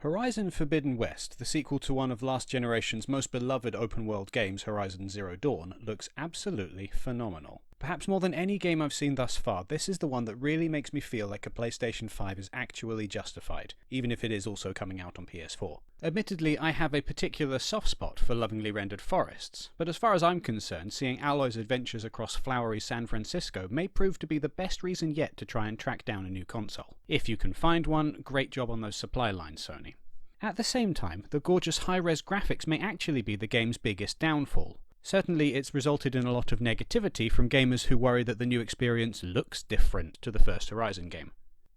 Horizon Forbidden West, the sequel to one of last generation's most beloved open-world games, Horizon Zero Dawn, looks absolutely phenomenal. Perhaps more than any game I've seen thus far, this is the one that really makes me feel like a PlayStation 5 is actually justified, even if it is also coming out on PS4. Admittedly, I have a particular soft spot for lovingly rendered forests, but as far as I'm concerned, seeing Aloy's adventures across flowery San Francisco may prove to be the best reason yet to try and track down a new console. If you can find one, great job on those supply lines, Sony. At the same time, the gorgeous high-res graphics may actually be the game's biggest downfall. Certainly, it's resulted in a lot of negativity from gamers who worry that the new experience looks different to the first Horizon game.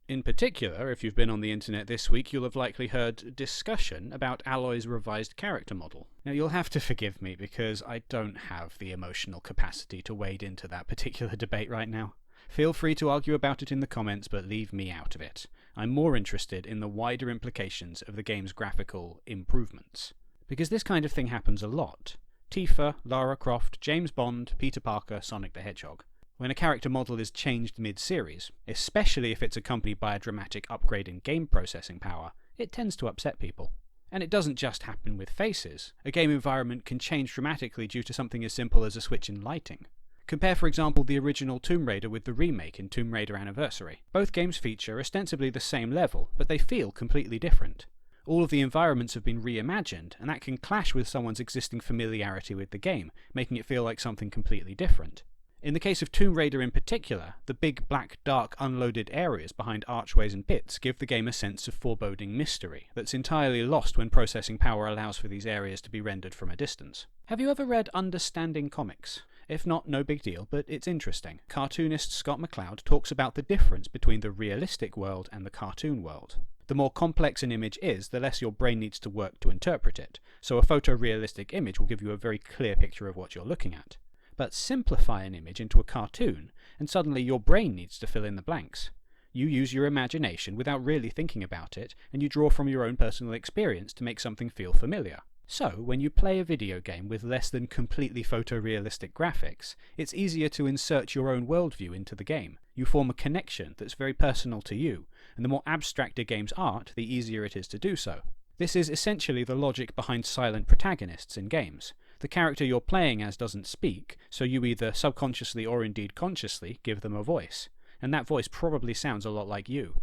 In particular, if you've been on the internet this week, you'll have likely heard discussion about Aloy's revised character model. Now, you'll have to forgive me because I don't have the emotional capacity to wade into that particular debate right now. Feel free to argue about it in the comments, but leave me out of it. I'm more interested in the wider implications of the game's graphical improvements. Because this kind of thing happens a lot. Tifa, Lara Croft, James Bond, Peter Parker, Sonic the Hedgehog. When a character model is changed mid-series, especially if it's accompanied by a dramatic upgrade in game processing power, it tends to upset people. And it doesn't just happen with faces. A game environment can change dramatically due to something as simple as a switch in lighting. Compare, for example, the original Tomb Raider with the remake in Tomb Raider Anniversary. Both games feature ostensibly the same level, but they feel completely different. All of the environments have been reimagined, and that can clash with someone's existing familiarity with the game, making it feel like something completely different. In the case of Tomb Raider in particular, the big, black, dark, unloaded areas behind archways and pits give the game a sense of foreboding mystery that's entirely lost when processing power allows for these areas to be rendered from a distance. Have you ever read Understanding Comics? If not, no big deal, but it's interesting. Cartoonist Scott McCloud talks about the difference between the realistic world and the cartoon world. The more complex an image is, the less your brain needs to work to interpret it, so a photorealistic image will give you a very clear picture of what you're looking at. But simplify an image into a cartoon, and suddenly your brain needs to fill in the blanks. You use your imagination without really thinking about it, and you draw from your own personal experience to make something feel familiar. So, when you play a video game with less than completely photorealistic graphics, it's easier to insert your own worldview into the game. You form a connection that's very personal to you, and the more abstract a game's art, the easier it is to do so. This is essentially the logic behind silent protagonists in games. The character you're playing as doesn't speak, so you either subconsciously or indeed consciously give them a voice, and that voice probably sounds a lot like you.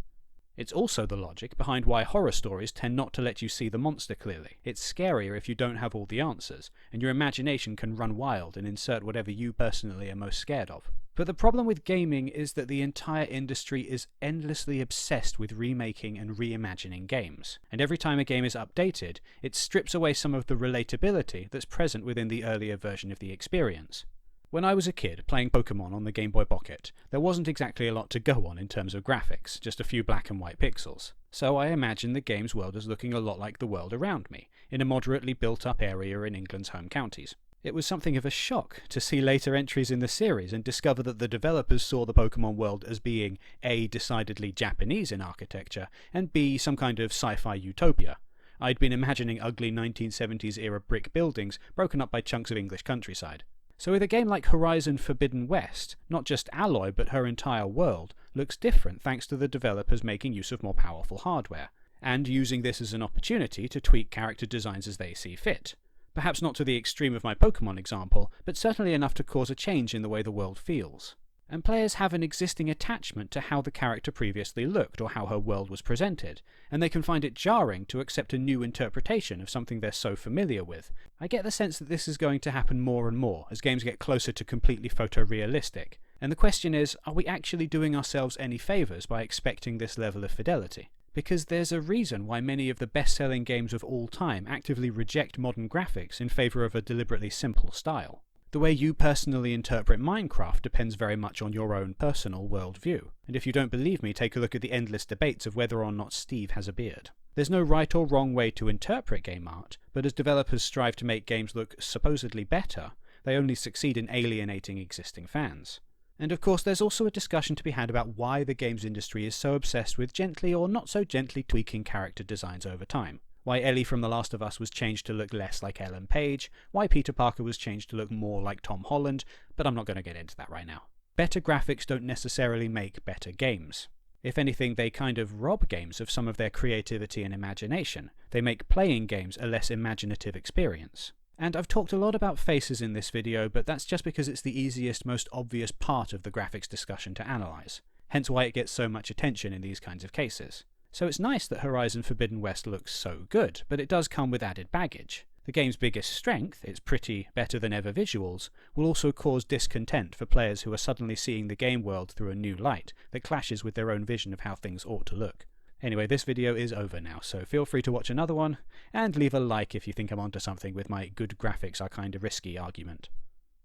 It's also the logic behind why horror stories tend not to let you see the monster clearly. It's scarier if you don't have all the answers, and your imagination can run wild and insert whatever you personally are most scared of. But the problem with gaming is that the entire industry is endlessly obsessed with remaking and reimagining games, and every time a game is updated, it strips away some of the relatability that's present within the earlier version of the experience. When I was a kid playing Pokemon on the Game Boy Pocket, there wasn't exactly a lot to go on in terms of graphics, just a few black and white pixels. So I imagined the game's world as looking a lot like the world around me, in a moderately built-up area in England's home counties. It was something of a shock to see later entries in the series and discover that the developers saw the Pokemon world as being A, decidedly Japanese in architecture, and B, some kind of sci-fi utopia. I'd been imagining ugly 1970s-era brick buildings broken up by chunks of English countryside. So with a game like Horizon Forbidden West, not just Aloy but her entire world looks different thanks to the developers making use of more powerful hardware, and using this as an opportunity to tweak character designs as they see fit. Perhaps not to the extreme of my Pokemon example, but certainly enough to cause a change in the way the world feels. And players have an existing attachment to how the character previously looked or how her world was presented, and they can find it jarring to accept a new interpretation of something they're so familiar with. I get the sense that this is going to happen more and more as games get closer to completely photorealistic, and the question is, are we actually doing ourselves any favours by expecting this level of fidelity? Because there's a reason why many of the best-selling games of all time actively reject modern graphics in favour of a deliberately simple style. The way you personally interpret Minecraft depends very much on your own personal worldview, and if you don't believe me, take a look at the endless debates of whether or not Steve has a beard. There's no right or wrong way to interpret game art, but as developers strive to make games look supposedly better, they only succeed in alienating existing fans. And of course there's also a discussion to be had about why the games industry is so obsessed with gently or not so gently tweaking character designs over time. Why Ellie from The Last of Us was changed to look less like Ellen Page, why Peter Parker was changed to look more like Tom Holland, but I'm not going to get into that right now. Better graphics don't necessarily make better games. If anything, they kind of rob games of some of their creativity and imagination. They make playing games a less imaginative experience. And I've talked a lot about faces in this video, but that's just because it's the easiest, most obvious part of the graphics discussion to analyse. Hence why it gets so much attention in these kinds of cases. So it's nice that Horizon Forbidden West looks so good, but it does come with added baggage. The game's biggest strength, its pretty, better-than-ever visuals, will also cause discontent for players who are suddenly seeing the game world through a new light that clashes with their own vision of how things ought to look. Anyway, this video is over now, so feel free to watch another one, and leave a like if you think I'm onto something with my good graphics are kinda risky argument.